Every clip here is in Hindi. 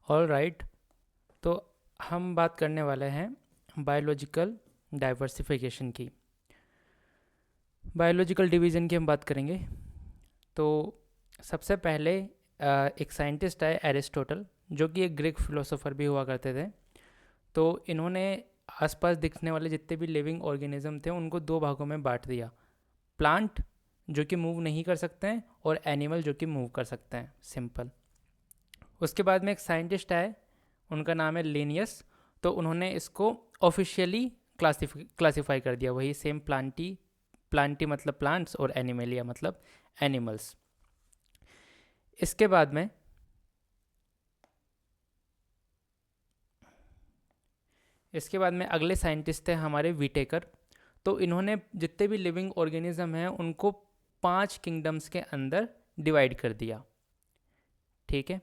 All right. तो हम बात करने वाले हैं बायोलॉजिकल डाइवर्सिफिकेशन की। बायोलॉजिकल डिवीज़न की हम बात करेंगे। तो सबसे पहले एक साइंटिस्ट आए एरिस्टोटल, जो कि एक ग्रीक फिलोसोफर भी हुआ करते थे। तो इन्होंने आसपास दिखने वाले जितने भी लिविंग ऑर्गेनिज्म थे उनको दो भागों में बांट दिया। प्लांट जो कि मूव नहीं कर सकते हैं और एनिमल जो कि मूव कर सकते हैं, सिंपल। उसके बाद में एक साइंटिस्ट आए, उनका नाम है लिनियस। तो उन्होंने इसको ऑफिशियली क्लासीफाई कर दिया, वही सेम प्लांटी। प्लांटी मतलब प्लांट्स और एनिमलिया मतलब एनिमल्स। इसके बाद में अगले साइंटिस्ट थे हमारे वीटेकर। तो इन्होंने जितने भी लिविंग ऑर्गेनिज्म हैं उनको 5 किंगडम्स के अंदर डिवाइड कर दिया। ठीक है,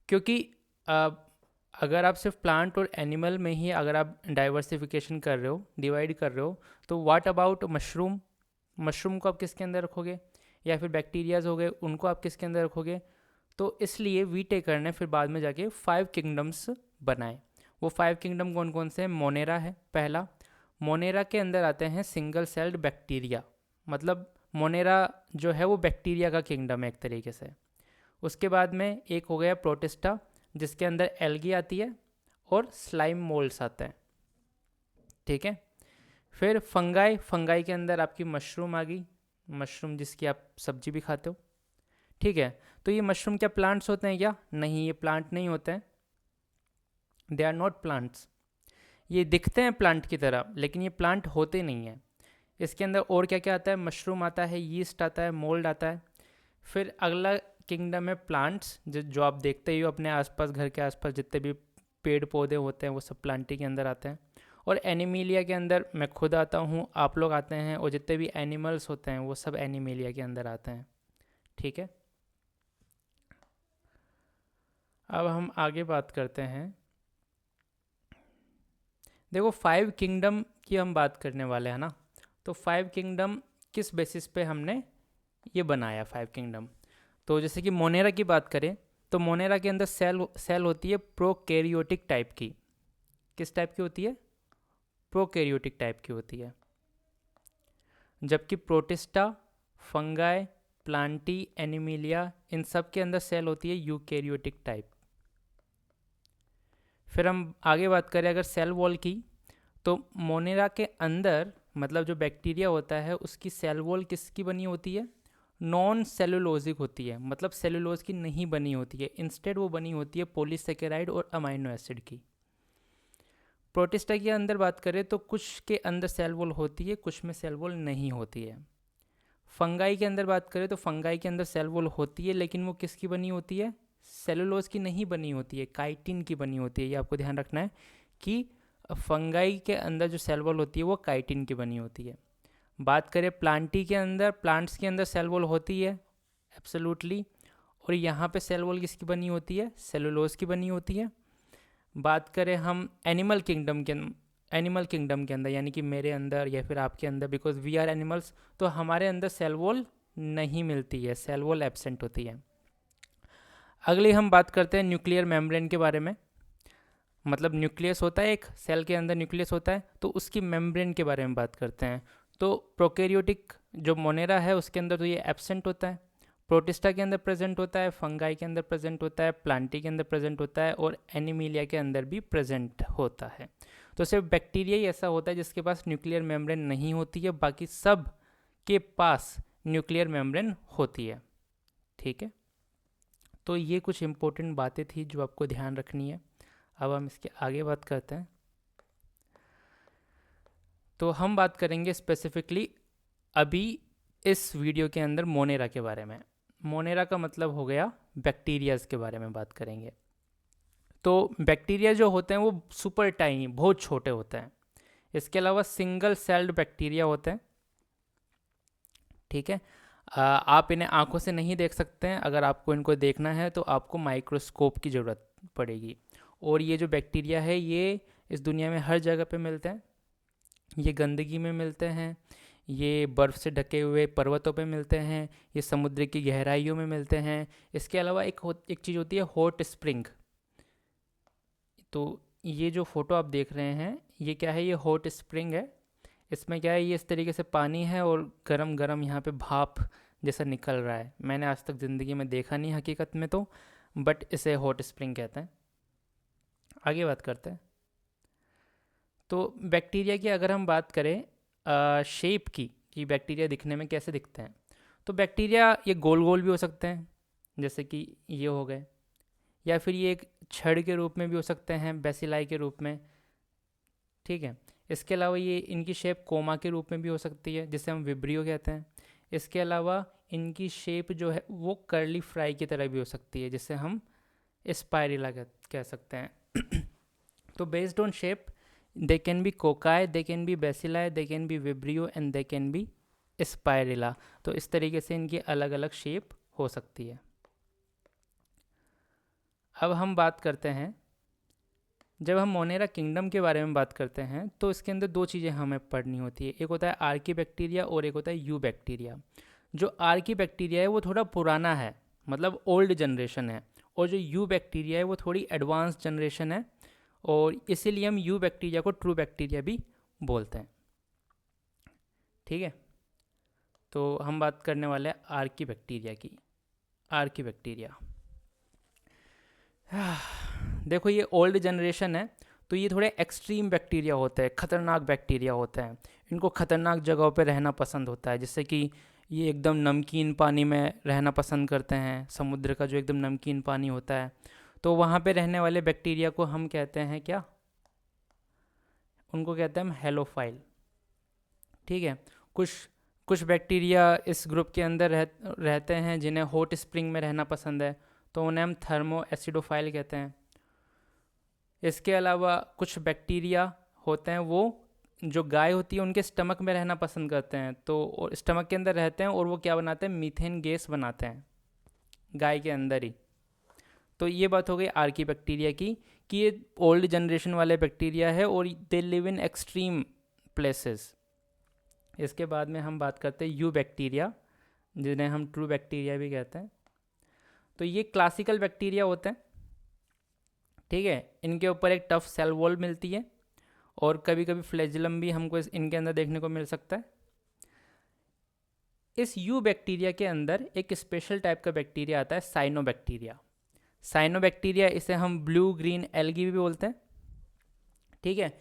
क्योंकि अगर आप सिर्फ प्लांट और एनिमल में ही अगर आप डाइवर्सिफिकेशन कर रहे हो, डिवाइड कर रहे हो, तो व्हाट अबाउट मशरूम? मशरूम को आप किसके अंदर रखोगे? या फिर बैक्टीरियाज हो गए, उनको आप किसके अंदर रखोगे? तो इसलिए वीटेकर ने फिर बाद में जाके 5 किंगडम्स बनाए। वो 5 किंगडम कौन कौन से हैं? मोनेरा है पहला। मोनेरा के अंदर आते हैं सिंगल सेल्ड बैक्टीरिया, मतलब मोनेरा जो है वो बैक्टीरिया का किंगडम है एक तरीके से। उसके बाद में एक हो गया प्रोटिस्टा, जिसके अंदर एल्गी आती है और स्लाइम मोल्ड्स आते हैं। ठीक है, फिर फंगाई। फंगाई के अंदर आपकी मशरूम आ गई, मशरूम जिसकी आप सब्जी भी खाते हो। ठीक है, तो ये मशरूम क्या प्लांट्स होते हैं क्या? नहीं, ये प्लांट नहीं होते हैं। They are not plants. ये दिखते हैं प्लांट की तरह, लेकिन ये प्लांट होते नहीं हैं। इसके अंदर और क्या क्या आता है? मशरूम आता है, यीस्ट आता है, मोल्ड आता है। फिर अगला किंगडम है प्लांट्स, जो आप देखते ही हो अपने आसपास, घर के आसपास जितने भी पेड़ पौधे होते हैं वो सब प्लांटी के अंदर आते हैं। और एनिमीलिया के अंदर मैं खुद आता हूँ, आप लोग आते हैं, और जितने भी एनिमल्स होते हैं वो सब एनिमीलिया के अंदर आते हैं। ठीक है, अब हम आगे बात करते हैं। देखो 5 किंगडम की हम बात करने वाले हैं ना, तो 5 किंगडम किस बेसिस पे हमने ये बनाया 5 किंगडम? तो जैसे कि मोनेरा की बात करें, तो मोनेरा के अंदर सेल होती है प्रोकैरियोटिक टाइप की। किस टाइप की होती है? प्रोकैरियोटिक टाइप की होती है। जबकि प्रोटिस्टा, फंगाई, प्लांटी, एनिमिलिया, इन सब के अंदर सेल होती है यूकैरियोटिक टाइप। फिर हम आगे बात करें अगर सेल वॉल की, तो मोनेरा के अंदर मतलब जो बैक्टीरिया होता है उसकी सेल वॉल किसकी बनी होती है? नॉन सेलुलोजिक होती है, मतलब सेलुलोज की नहीं बनी होती है। इंस्टेड वो बनी होती है पॉलीसेकेराइड और अमाइनो एसिड की। प्रोटिस्टा के अंदर बात करें तो कुछ के अंदर सेल वॉल होती है, कुछ में सेल वॉल नहीं होती है। फंगाई के अंदर बात करें तो फंगाई के अंदर सेल वॉल होती है, लेकिन वो किसकी बनी होती है? सेलुलोज की नहीं बनी होती है, काइटिन की बनी होती है। ये आपको ध्यान रखना है कि फंगाई के अंदर जो सेल वॉल होती है वो काइटिन की बनी होती है। बात करें प्लांटी के अंदर, प्लांट्स के अंदर सेल वॉल होती है एब्सोल्युटली, और यहाँ पे सेल वॉल किसकी बनी होती है? सेलुलोज की बनी होती है। बात करें हम एनिमल किंगडम के अंदर, यानी कि मेरे अंदर या फिर आपके अंदर, बिकॉज वी आर एनिमल्स, तो हमारे अंदर सेल वॉल नहीं मिलती है, सेल वॉल एब्सेंट होती है। अगली हम बात करते हैं न्यूक्लियर मेम्ब्रेन के बारे में। मतलब न्यूक्लियस होता है, एक सेल के अंदर न्यूक्लियस होता है, तो उसकी मेम्ब्रेन के बारे में बात करते हैं। तो प्रोकैरियोटिक जो मोनेरा है उसके अंदर तो ये एब्सेंट होता है, प्रोटिस्टा के अंदर प्रेजेंट होता है, फंगाई के अंदर प्रेजेंट होता है, प्लांटी के अंदर प्रेजेंट होता है, और एनिमीलिया के अंदर भी प्रेजेंट होता है। तो सिर्फ बैक्टीरिया ही ऐसा होता है जिसके पास न्यूक्लियर मेम्ब्रेन नहीं होती है, बाकी सब के पास न्यूक्लियर मेम्ब्रेन होती है। ठीक है, तो ये कुछ इंपॉर्टेंट बातें थी जो आपको ध्यान रखनी है। अब हम इसके आगे बात करते हैं। तो हम बात करेंगे स्पेसिफिकली अभी इस वीडियो के अंदर मोनेरा के बारे में। मोनेरा का मतलब हो गया बैक्टीरियाज के बारे में बात करेंगे। तो बैक्टीरिया जो होते हैं वो सुपर टाइनी, बहुत छोटे होते हैं। इसके अलावा सिंगल सेल्ड बैक्टीरिया होते हैं। ठीक है, आप इन्हें आंखों से नहीं देख सकते हैं। अगर आपको इनको देखना है तो आपको माइक्रोस्कोप की ज़रूरत पड़ेगी। और ये जो बैक्टीरिया है ये इस दुनिया में हर जगह पे मिलते हैं। ये गंदगी में मिलते हैं, ये बर्फ़ से ढके हुए पर्वतों पे मिलते हैं, ये समुद्र की गहराइयों में मिलते हैं। इसके अलावा एक चीज़ होती है हॉट स्प्रिंग। तो ये जो फ़ोटो आप देख रहे हैं ये क्या है, ये हॉट स्प्रिंग है। इसमें क्या है, ये इस तरीके से पानी है और गरम गरम यहाँ पे भाप जैसा निकल रहा है। मैंने आज तक ज़िंदगी में देखा नहीं हकीकत में तो, बट इसे हॉट स्प्रिंग कहते हैं। आगे बात करते हैं। तो बैक्टीरिया की अगर हम बात करें शेप की, कि बैक्टीरिया दिखने में कैसे दिखते हैं, तो बैक्टीरिया ये गोल गोल भी हो सकते हैं, जैसे कि ये हो गए, या फिर ये एक छड़ के रूप में भी हो सकते हैं, बेसिलाई के रूप में। ठीक है। इसके अलावा ये इनकी शेप कोमा के रूप में भी हो सकती है, जिसे हम विब्रियो कहते हैं। इसके अलावा इनकी शेप जो है वो कर्ली फ्राई की तरह भी हो सकती है, जिसे हम स्पाइरिला कह सकते हैं। तो based on shape they can be cocci, they can be bacilli, they can be vibrio and they can be spirilla। तो इस तरीके से इनकी अलग अलग शेप हो सकती है। अब हम बात करते हैं, जब हम मोनेरा किंगडम के बारे में बात करते हैं तो इसके अंदर दो चीज़ें हमें पढ़नी होती है, एक होता है आर्की बैक्टीरिया और एक होता है यू बैक्टीरिया। जो आर्की बैक्टीरिया है वो थोड़ा पुराना है, मतलब ओल्ड जनरेशन है, और जो यू बैक्टीरिया है वो थोड़ी एडवांस जनरेशन है, और इसीलिए हम यू बैक्टीरिया को ट्रू बैक्टीरिया भी बोलते हैं। ठीक है। तो हम बात करने वाले हैं आर्की बैक्टीरिया की। आर्की बैक्टीरिया, देखो ये ओल्ड जनरेशन है, तो ये थोड़े एक्सट्रीम बैक्टीरिया होते हैं, खतरनाक बैक्टीरिया होते हैं। इनको खतरनाक जगहों पे रहना पसंद होता है, जैसे कि ये एकदम नमकीन पानी में रहना पसंद करते हैं, समुद्र का जो एकदम नमकीन पानी होता है। तो वहाँ पे रहने वाले बैक्टीरिया को हम कहते हैं क्या, उनको कहते हैं हम हेलोफाइल। ठीक है। कुछ कुछ बैक्टीरिया इस ग्रुप के अंदर रहते हैं जिन्हें हॉट स्प्रिंग में रहना पसंद है, तो उन्हें हम थर्मो एसिडोफाइल कहते हैं। इसके अलावा कुछ बैक्टीरिया होते हैं वो, जो गाय होती है उनके स्टमक में रहना पसंद करते हैं, तो स्टमक के अंदर रहते हैं और वो क्या बनाते हैं, मीथेन गैस बनाते हैं गाय के अंदर ही। तो ये बात हो गई आर्की बैक्टीरिया की, कि ये ओल्ड जनरेशन वाले बैक्टीरिया है और they live in extreme places. इसके बाद में हम बात करते हैं यू बैक्टीरिया, जिन्हें हम ट्रू बैक्टीरिया भी कहते हैं। तो ये क्लासिकल बैक्टीरिया होते हैं। ठीक है। इनके ऊपर एक टफ सेल वॉल मिलती है और कभी कभी फ्लैजिलम भी हमको इनके अंदर देखने को मिल सकता है। इस यू बैक्टीरिया के अंदर एक स्पेशल टाइप का बैक्टीरिया आता है, साइनोबैक्टीरिया। साइनोबैक्टीरिया, इसे हम ब्लू ग्रीन एल्गी भी बोलते हैं। ठीक है।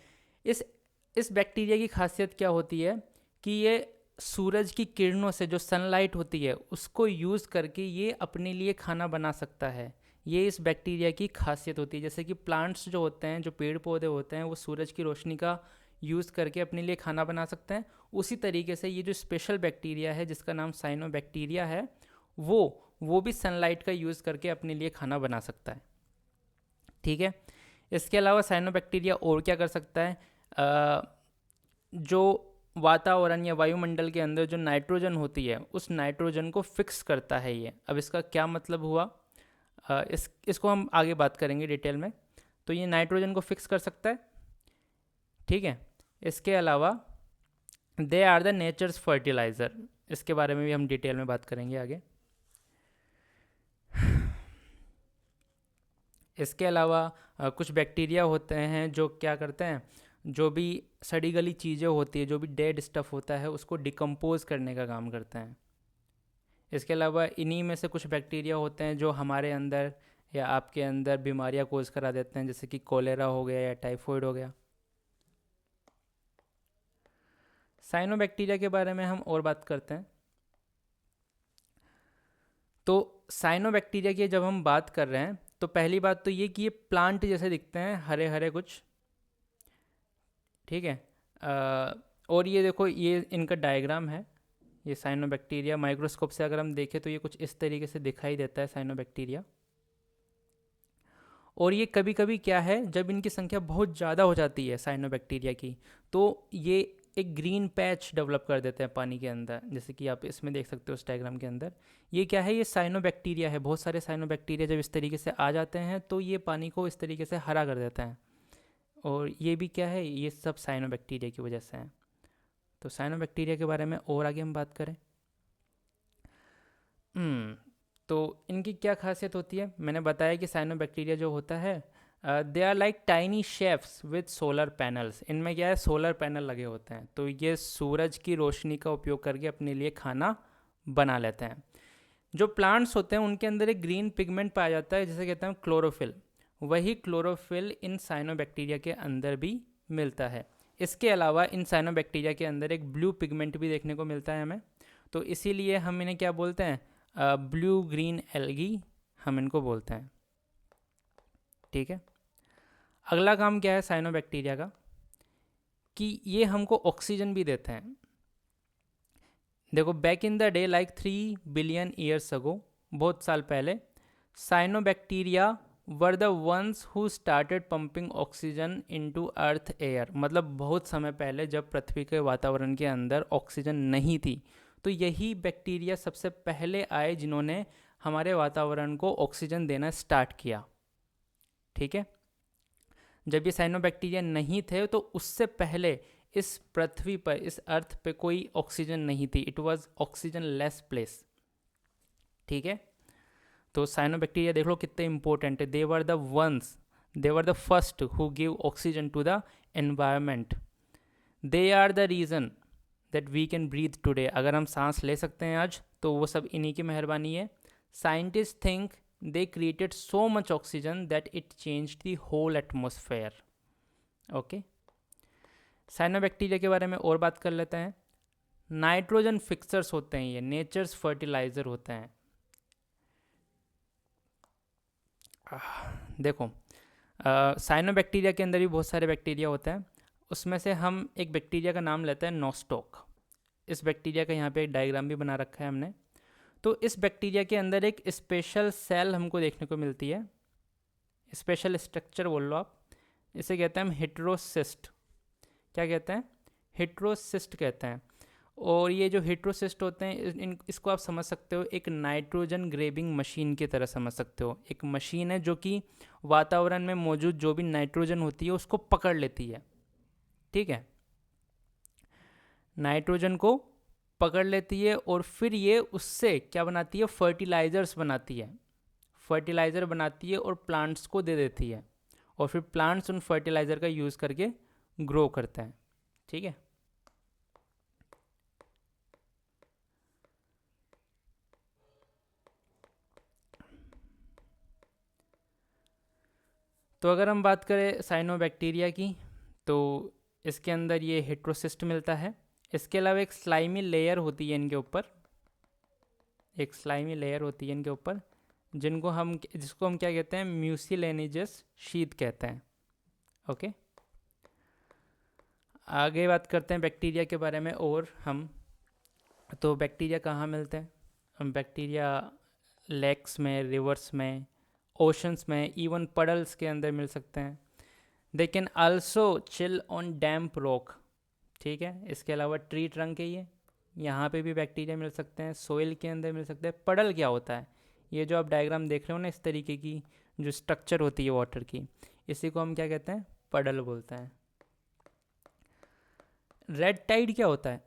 इस बैक्टीरिया की खासियत क्या होती है कि ये सूरज की किरणों से, जो सनलाइट होती है उसको यूज़ करके ये अपने लिए खाना बना सकता है। ये इस बैक्टीरिया की खासियत होती है। जैसे कि प्लांट्स जो होते हैं, जो पेड़ पौधे होते हैं, वो सूरज की रोशनी का यूज़ करके अपने लिए खाना बना सकते हैं, उसी तरीके से ये जो स्पेशल बैक्टीरिया है जिसका नाम साइनोबैक्टीरिया है, वो भी सनलाइट का यूज़ करके अपने लिए खाना बना सकता है। ठीक है। इसके अलावा साइनोबैक्टीरिया और क्या कर सकता है, जो वातावरण या वायुमंडल के अंदर जो नाइट्रोजन होती है उस नाइट्रोजन को फिक्स करता है ये। अब इसका क्या मतलब हुआ, इसको हम आगे बात करेंगे डिटेल में। तो ये नाइट्रोजन को फिक्स कर सकता है। ठीक है। इसके अलावा they are the nature's fertiliser, इसके बारे में भी हम डिटेल में बात करेंगे आगे। इसके अलावा कुछ बैक्टीरिया होते हैं जो क्या करते हैं, जो भी सड़ी गली चीज़ें होती है, जो भी डेड स्टफ़ होता है उसको डिकम्पोज करने का काम करते हैं। इसके अलावा इन्हीं में से कुछ बैक्टीरिया होते हैं जो हमारे अंदर या आपके अंदर बीमारियां कोज करा देते हैं, जैसे कि कोलेरा हो गया या टाइफॉइड हो गया। साइनोबैक्टीरिया के बारे में हम और बात करते हैं। तो साइनोबैक्टीरिया की जब हम बात कर रहे हैं तो पहली बात तो ये कि ये प्लांट जैसे दिखते हैं, हरे हरे कुछ। ठीक है। और ये देखो, ये इनका डायग्राम है। ये साइनोबैक्टीरिया माइक्रोस्कोप से अगर हम देखें तो ये कुछ इस तरीके से दिखाई देता है साइनोबैक्टीरिया। और ये कभी कभी क्या है, जब इनकी संख्या बहुत ज़्यादा हो जाती है साइनोबैक्टीरिया की, तो ये एक ग्रीन पैच डेवलप कर देते हैं पानी के अंदर, जैसे कि आप इसमें देख सकते हो इस डायग्राम के अंदर। ये क्या है, ये साइनोबैक्टीरिया है। बहुत सारे साइनोबैक्टीरिया जब इस तरीके से आ जाते हैं तो ये पानी को इस तरीके से हरा कर देते हैं, और ये भी क्या है, ये सब साइनोबैक्टीरिया की वजह से है। तो साइनोबैक्टीरिया के बारे में और आगे हम बात करें। तो इनकी क्या खासियत होती है, मैंने बताया कि साइनोबैक्टीरिया जो होता है they are like tiny chefs with solar panels. इनमें क्या है, सोलर पैनल लगे होते हैं, तो ये सूरज की रोशनी का उपयोग करके अपने लिए खाना बना लेते हैं। जो प्लांट्स होते हैं उनके अंदर एक ग्रीन पिगमेंट पाया जाता है जिसे कहते हैं क्लोरोफिल। वही क्लोरोफिल इन साइनोबैक्टीरिया के अंदर भी मिलता है। इसके अलावा इन साइनोबैक्टीरिया के अंदर एक ब्लू पिगमेंट भी देखने को मिलता है हमें, तो इसीलिए हम इन्हें क्या बोलते हैं, ब्लू ग्रीन एल्गी हम इनको बोलते हैं। ठीक है, अगला काम क्या है साइनोबैक्टीरिया का, कि ये हमको ऑक्सीजन भी देते हैं। देखो, back in the day like 3 billion years ago, बहुत साल पहले, cyanobacteria were the ones who started pumping oxygen into earth air. मतलब बहुत समय पहले जब पृथ्वी के वातावरण के अंदर ऑक्सीजन नहीं थी, तो यही बैक्टीरिया सबसे पहले आए जिन्होंने हमारे वातावरण को ऑक्सीजन देना स्टार्ट किया। ठीक है, जब ये साइनोबैक्टीरिया नहीं थे तो उससे पहले इस पृथ्वी पर, इस अर्थ पे कोई ऑक्सीजन नहीं थी। It was oxygen less place. ठीक है, तो साइनोबैक्टीरिया देख लो कितने इंपॉर्टेंट है। They were the ones, they were the first who give oxygen to the environment. They are the reason that we can breathe today. अगर हम सांस ले सकते हैं आज तो वो सब इन्हीं की मेहरबानी है। Scientist think they created so much oxygen that it changed the whole atmosphere. Okay, cyanobacteria के बारे में और बात कर लेते हैं। नाइट्रोजन फिक्सर्स होते हैं, ये नेचर्स फर्टिलाइजर होते हैं। देखो, साइनोबैक्टीरिया के अंदर भी बहुत सारे बैक्टीरिया होते हैं, उसमें से हम एक बैक्टीरिया का नाम लेते हैं नोस्टॉक। इस बैक्टीरिया का यहाँ पे एक डायग्राम भी बना रखा है हमने। तो इस बैक्टीरिया के अंदर एक स्पेशल सेल हमको देखने को मिलती है, स्पेशल स्ट्रक्चर बोल लो आप। इसे कहते हैं हम हेटेरोसिस्ट। क्या कहते हैं, हेटेरोसिस्ट कहते हैं। और ये जो हेटेरोसिस्ट होते हैं, इसको आप समझ सकते हो एक नाइट्रोजन ग्रेबिंग मशीन की तरह समझ सकते हो। एक मशीन है जो कि वातावरण में मौजूद जो भी नाइट्रोजन होती है उसको पकड़ लेती है। ठीक है, नाइट्रोजन को पकड़ लेती है और फिर ये उससे क्या बनाती है, फर्टिलाइजर्स बनाती है। फर्टिलाइज़र बनाती है और प्लांट्स को दे देती है, और फिर प्लांट्स उन फर्टिलाइज़र का यूज़ करके ग्रो करते हैं। ठीक है, तो अगर हम बात करें साइनोबैक्टीरिया की, तो इसके अंदर ये हेटेरोसिस्ट मिलता है। इसके अलावा एक स्लाइमी लेयर होती है इनके ऊपर, एक स्लाइमी लेयर होती है इनके ऊपर, जिसको हम क्या कहते हैं, म्यूसिलेनिजस शीट कहते हैं। ओके, आगे बात करते हैं बैक्टीरिया के बारे में और हम। तो बैक्टीरिया कहाँ मिलते हैं, हम बैक्टीरिया लेक्स में, रिवर्स में, ओशंस में, इवन पडल्स के अंदर मिल सकते हैं। They can also chill on damp rock. ठीक है, इसके अलावा ट्री ट्रंक है ये, यहाँ पे भी बैक्टीरिया मिल सकते हैं, सोइल के अंदर मिल सकते हैं। पडल क्या होता है, ये जो आप डायग्राम देख रहे हो ना, इस तरीके की जो स्ट्रक्चर होती है वाटर की, इसी को हम क्या कहते हैं, पडल बोलते हैं। रेड टाइड क्या होता है,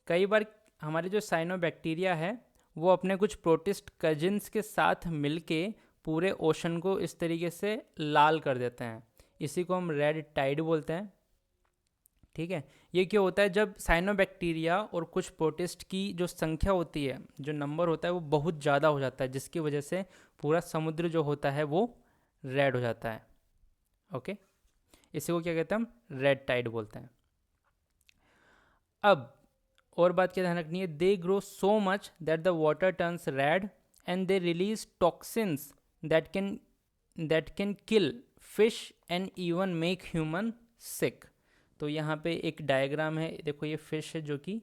कई बार हमारे जो साइनोबैक्टीरिया है वो अपने कुछ प्रोटिस्ट कजिन्स के साथ मिलके पूरे ओशन को इस तरीके से लाल कर देते हैं, इसी को हम रेड टाइड बोलते हैं। ठीक है, ये क्या होता है, जब साइनोबैक्टीरिया और कुछ प्रोटिस्ट की जो संख्या होती है, जो नंबर होता है वो बहुत ज़्यादा हो जाता है, जिसकी वजह से पूरा समुद्र जो होता है वो रेड हो जाता है। ओके, इसी को क्या कहते हैं, हम रेड टाइड बोलते हैं। अब और बात क्या ध्यान रखनी है, they grow so much that the water turns red and they release toxins that can kill fish and even make human sick. तो यहाँ पे एक डायग्राम है, देखो ये फिश है जो कि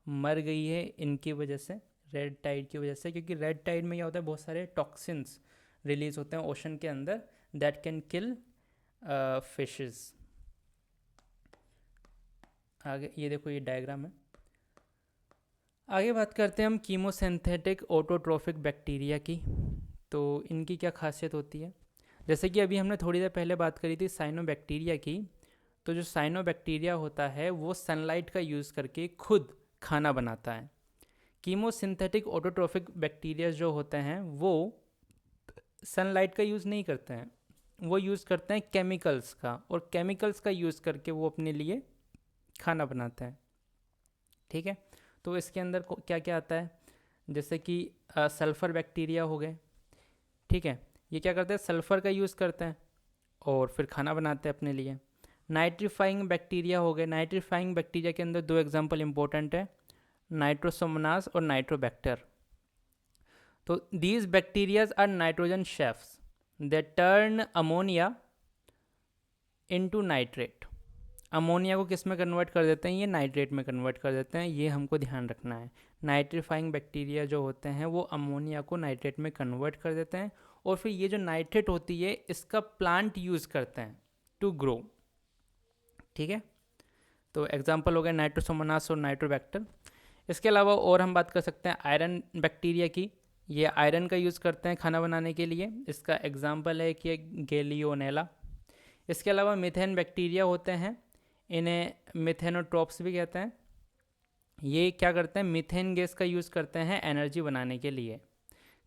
मर गई है इनकी वजह से, रेड टाइड की वजह से, क्योंकि रेड टाइड में क्या होता है, बहुत सारे टॉक्सिन्स रिलीज होते हैं ओशन के अंदर दैट कैन किल फिशेस। आगे ये देखो ये डायग्राम है। आगे बात करते हैं हम कीमोसिंथेटिक ऑटोट्रोफिक बैक्टीरिया की। तो इनकी क्या खासियत होती है, जैसे कि अभी हमने थोड़ी देर पहले बात करी थी साइनोबैक्टीरिया की, तो जो साइनोबैक्टीरिया होता है वो सनलाइट का यूज़ करके खुद खाना बनाता है। कीमोसिंथेटिक ऑटोट्रोफिक बैक्टीरिया जो होते हैं वो सनलाइट का यूज़ नहीं करते हैं, वो यूज़ करते हैं केमिकल्स का, और केमिकल्स का यूज़ करके वो अपने लिए खाना बनाते हैं। ठीक है, तो इसके अंदर क्या क्या आता है, जैसे कि सल्फ़र बैक्टीरिया हो गए। ठीक है, ये क्या करते हैं, सल्फ़र का यूज़ करते हैं और फिर खाना बनाते हैं अपने लिए। नाइट्रीफाइंग बैक्टीरिया हो गए। नाइट्रीफाइंग बैक्टीरिया के अंदर दो एग्जांपल इंपॉर्टेंट है, नाइट्रोसोमोनास और नाइट्रोबैक्टर। तो these bacterias are nitrogen chefs, they turn ammonia into nitrate. Ammonia को किस में कन्वर्ट कर देते हैं, ये नाइट्रेट में कन्वर्ट कर देते हैं, ये हमको ध्यान रखना है। नाइट्रीफाइंग बैक्टीरिया जो होते हैं वो अमोनिया को नाइट्रेट में कन्वर्ट कर देते हैं, और फिर ये जो नाइट्रेट होती है इसका प्लांट यूज़ करते हैं टू ग्रो। ठीक है, तो एग्जांपल हो गया नाइट्रोसोमोनास और नाइट्रोबैक्टर। इसके अलावा और हम बात कर सकते हैं आयरन बैक्टीरिया की। ये आयरन का यूज़ करते हैं खाना बनाने के लिए, इसका एग्जांपल है कि गेलियोनेला। इसके अलावा मीथेन बैक्टीरिया होते हैं, इन्हें मिथेनोट्रोप्स भी कहते हैं। ये क्या करते हैं, मीथेन गैस का यूज़ करते हैं एनर्जी बनाने के लिए।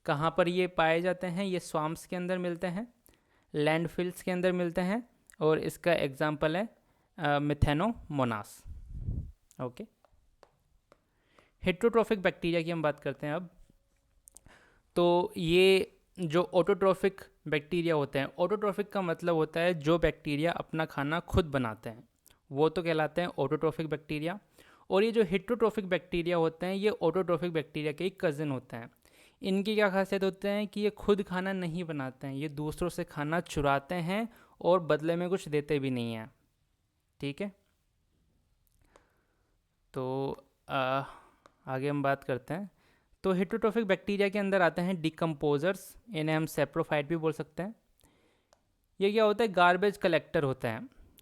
कहाँ पर ये पाए जाते हैं, ये स्वाम्प्स के अंदर मिलते हैं, लैंडफिल्स के अंदर मिलते हैं, और इसका एग्जांपल है मिथेनोमोनास। ओके, हेट्रोट्रोफिक बैक्टीरिया की हम बात करते हैं अब। तो ये जो ऑटोट्रोफिक बैक्टीरिया होते हैं, ऑटोट्रोफिक का मतलब होता है जो बैक्टीरिया अपना खाना खुद बनाते हैं, वो तो कहलाते हैं ऑटोट्रोफिक बैक्टीरिया। और ये जो हेट्रोट्रोफिक बैक्टीरिया होते हैं ये ऑटोट्रोफिक बैक्टीरिया के कज़न होते हैं। इनकी क्या खासियत होते हैं कि ये खुद खाना नहीं बनाते हैं, ये दूसरों से खाना चुराते हैं और बदले में कुछ देते भी नहीं हैं। ठीक है, तो आगे हम बात करते हैं। तो हेट्रोट्रोफिक बैक्टीरिया के अंदर आते हैं डिकम्पोजर्स, इन्हें हम सेप्रोफाइट भी बोल सकते हैं। ये क्या होता है, गार्बेज कलेक्टर होता है।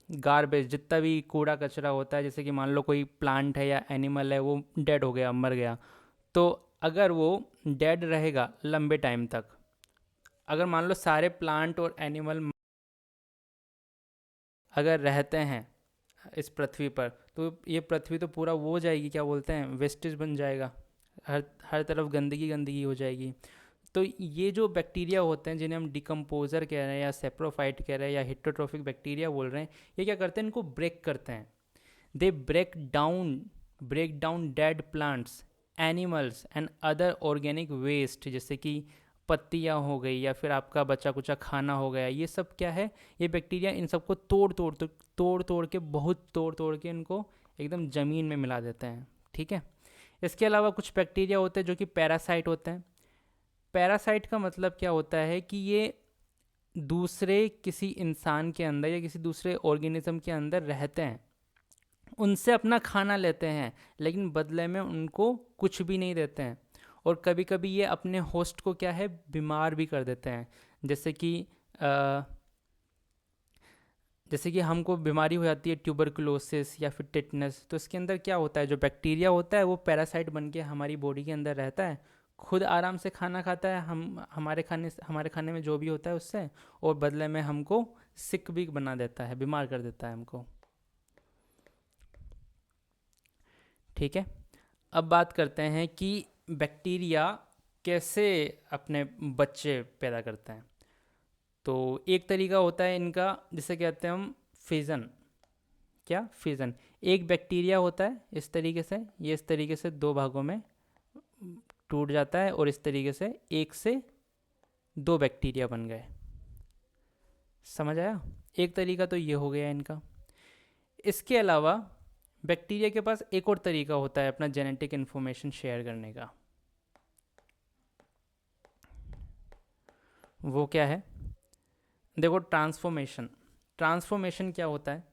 गार्बेज, जितना भी कूड़ा कचरा होता है, जैसे कि मान लो कोई प्लांट है या एनिमल है वो डेड हो गया, मर गया, तो अगर वो डेड रहेगा लंबे टाइम तक, अगर मान लो सारे प्लांट और एनिमल अगर रहते हैं इस पृथ्वी पर, तो ये पृथ्वी तो पूरा वो हो जाएगी, क्या बोलते हैं, वेस्टेज बन जाएगा, हर तरफ गंदगी गंदगी हो जाएगी। तो ये जो बैक्टीरिया होते हैं जिन्हें हम डिकम्पोजर कह रहे हैं या सेप्रोफाइट कह रहे हैं या हेट्रोट्रोफिक बैक्टीरिया बोल रहे हैं, ये क्या करते हैं, इनको ब्रेक करते हैं। They break down dead plants, animals and other organic waste, जैसे कि पत्तियाँ हो गई या फिर आपका बचा कुचा खाना हो गया, ये सब क्या है, ये बैक्टीरिया इन सबको तोड़ तोड़ के इनको एकदम ज़मीन में मिला देते हैं। ठीक है, इसके अलावा कुछ बैक्टीरिया होते हैं जो कि पैरासाइट होते हैं। पैरासाइट का मतलब क्या होता है कि ये दूसरे किसी इंसान के अंदर या किसी दूसरे ऑर्गेनिज्म के अंदर रहते हैं, उनसे अपना खाना लेते हैं, लेकिन बदले में उनको कुछ भी नहीं देते हैं, और कभी कभी ये अपने होस्ट को क्या है, बीमार भी कर देते हैं। जैसे कि हमको बीमारी हो जाती है ट्यूबरकुलोसिस या फिर टिटनेस, तो इसके अंदर क्या होता है, जो बैक्टीरिया होता है वो पैरासाइट बन के हमारी बॉडी के अंदर रहता है, खुद आराम से खाना खाता है, हमारे खाने में जो भी होता है उससे, और बदले में हमको सिक भी बना देता है, बीमार कर देता है हमको। ठीक है, अब बात करते हैं कि बैक्टीरिया कैसे अपने बच्चे पैदा करते हैं। तो एक तरीका होता है इनका, जिसे कहते हैं हम फिजन। क्या, फिजन। एक बैक्टीरिया होता है इस तरीके से, ये इस तरीके से दो भागों में टूट जाता है, और इस तरीके से एक से दो बैक्टीरिया बन गए। समझ आया, एक तरीका तो ये हो गया इनका। इसके अलावा बैक्टीरिया के पास एक और तरीका होता है अपना जेनेटिक इन्फॉर्मेशन शेयर करने का। वो क्या है, देखो, ट्रांसफॉर्मेशन क्या होता है,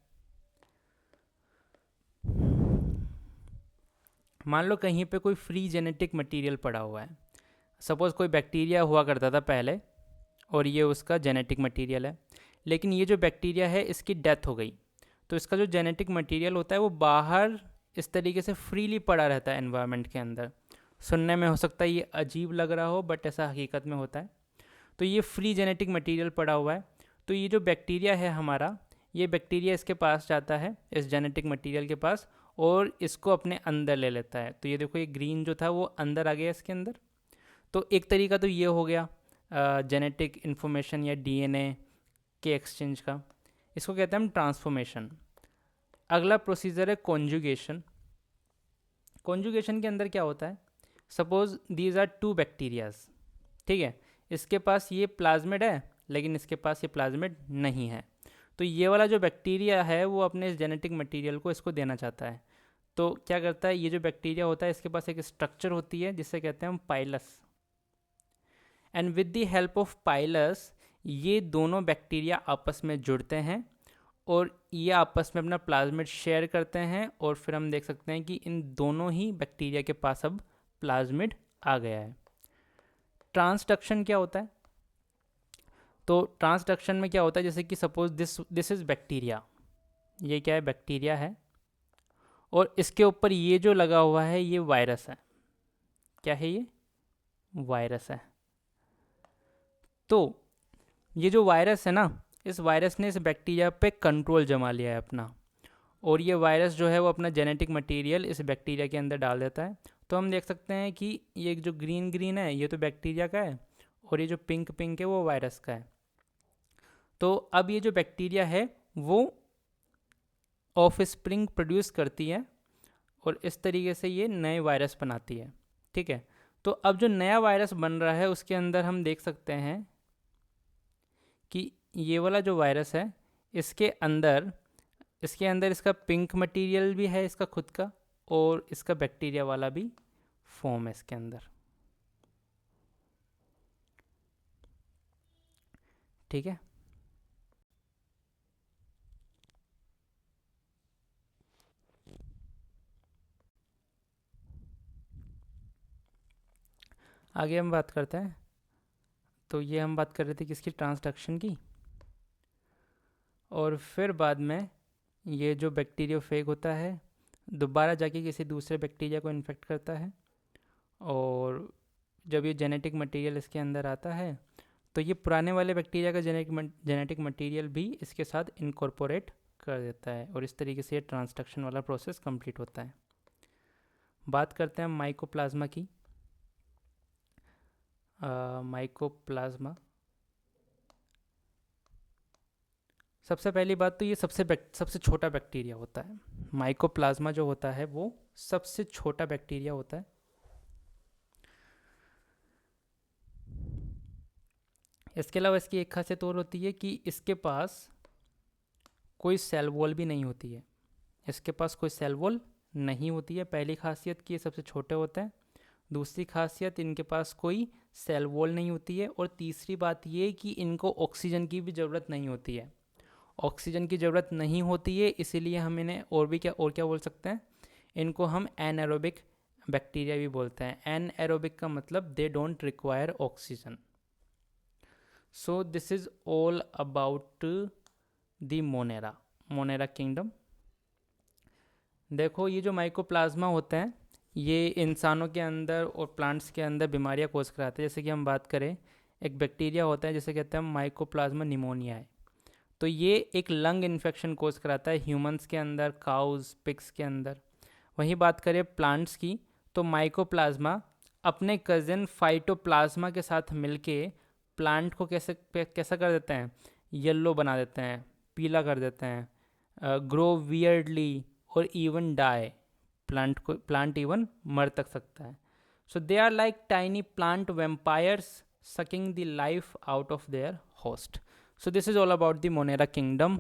मान लो कहीं पे कोई फ्री जेनेटिक मटेरियल पड़ा हुआ है, सपोज़ कोई बैक्टीरिया हुआ करता था पहले और ये उसका जेनेटिक मटेरियल है, लेकिन ये जो बैक्टीरिया है इसकी डेथ हो गई, तो इसका जो जेनेटिक मटेरियल होता है वो बाहर इस तरीके से फ्रीली पड़ा रहता है एनवायरनमेंट के अंदर। सुनने में हो सकता है ये अजीब लग रहा हो, बट ऐसा हकीकत में होता है। तो ये फ्री जेनेटिक मटेरियल पड़ा हुआ है, तो ये जो बैक्टीरिया है हमारा, ये बैक्टीरिया इसके पास जाता है, इस जेनेटिक मटेरियल के पास, और इसको अपने अंदर ले लेता है। तो ये देखो, ये ग्रीन जो था वो अंदर आ गया इसके अंदर। तो एक तरीका तो ये हो गया जेनेटिक इन्फॉर्मेशन या डीएनए के एक्सचेंज का। इसको कहते हैं हम ट्रांसफॉर्मेशन। अगला प्रोसीजर है कॉन्जुगेशन। कॉन्जुगेशन के अंदर क्या होता है, suppose these are two bacterias, ठीक है, इसके पास ये प्लाज्मिड है लेकिन इसके पास ये प्लाज्मिड नहीं है। तो ये वाला जो बैक्टीरिया है वो अपने इस जेनेटिक मटेरियल को इसको देना चाहता है। तो क्या करता है, ये जो बैक्टीरिया होता है इसके पास एक स्ट्रक्चर होती है जिससे कहते हैं हम pilus, and with the help of pilus ये दोनों बैक्टीरिया आपस में जुड़ते हैं और ये आपस में अपना प्लाज्मिड शेयर करते हैं, और फिर हम देख सकते हैं कि इन दोनों ही बैक्टीरिया के पास अब प्लाज्मिड आ गया है। ट्रांसडक्शन क्या होता है, तो ट्रांसडक्शन में क्या होता है, जैसे कि सपोज दिस इज बैक्टीरिया, ये क्या है, बैक्टीरिया है, और इसके ऊपर ये जो लगा हुआ है ये वायरस है। क्या है ये, वायरस है। तो ये जो वायरस है ना, इस वायरस ने इस बैक्टीरिया पे कंट्रोल जमा लिया है अपना, और ये वायरस जो है वो अपना जेनेटिक मटेरियल इस बैक्टीरिया के अंदर डाल देता है। तो हम देख सकते हैं कि ये जो ग्रीन ग्रीन है ये तो बैक्टीरिया का है, और ये जो पिंक पिंक है वो वायरस का है। तो अब ये जो बैक्टीरिया है वो ऑफ स्प्रिंग प्रोड्यूस करती है, और इस तरीके से ये नए वायरस बनाती है, ठीक है। तो अब जो नया वायरस बन रहा है उसके अंदर हम देख सकते हैं कि ये वाला जो वायरस है इसके अंदर इसका पिंक मटेरियल भी है इसका खुद का, और इसका बैक्टीरिया वाला भी फॉर्म है इसके अंदर, ठीक है। आगे हम बात करते हैं। तो ये हम बात कर रहे थे किसकी, ट्रांसडक्शन की। और फिर बाद में ये जो बैक्टीरियोफेग होता है दोबारा जाके किसी दूसरे बैक्टीरिया को इन्फेक्ट करता है, और जब ये जेनेटिक मटेरियल इसके अंदर आता है तो ये पुराने वाले बैक्टीरिया का जेनेटिक मटेरियल भी इसके साथ इनकॉर्पोरेट कर देता है, और इस तरीके से ये ट्रांसडक्शन वाला प्रोसेस कंप्लीट होता है। बात करते हैं माइकोप्लाज्मा की। माइकोप्लाज्मा, सबसे पहली बात तो ये सबसे छोटा बैक्टीरिया होता है। माइकोप्लाज्मा जो होता है वो सबसे छोटा बैक्टीरिया होता है। इसके अलावा इसकी एक खासियत और होती है कि इसके पास कोई सेल वॉल भी नहीं होती है। इसके पास कोई सेल वॉल नहीं होती है, पहली खासियत कि ये सबसे छोटे होते हैं। दूसरी खासियत, इनके पास कोई सेल वॉल नहीं होती है, और तीसरी बात ये कि इनको ऑक्सीजन की भी ज़रूरत नहीं होती है। ऑक्सीजन की ज़रूरत नहीं होती है इसीलिए हम इन्हें और क्या बोल सकते हैं, इनको हम एनएरोबिक बैक्टीरिया भी बोलते हैं। एनएरोबिक का मतलब they don't require oxygen. So this is all about the Monera kingdom. देखो, ये जो माइकोप्लाज्मा होते हैं ये इंसानों के अंदर और प्लांट्स के अंदर बीमारियां कोज कराते हैं। जैसे कि हम बात करें, एक बैक्टीरिया होता है जिसे कहते हैं माइकोप्लाज्मा निमोनिया है, तो ये एक लंग इन्फेक्शन कोज कराता है ह्यूमंस के अंदर, काउज, पिग्स के अंदर। वहीं बात करें प्लांट्स की, तो माइकोप्लाज्मा अपने कज़न फाइटोप्लाज्मा के साथ मिलके प्लांट को कैसा कर देते हैं, येलो बना देते हैं, पीला कर देते हैं, ग्रो वियर्डली और इवन डाई, प्लांट इवन मर तक सकता है। So they are like tiny plant vampires sucking the life out of their host. So this is all about the Monera kingdom.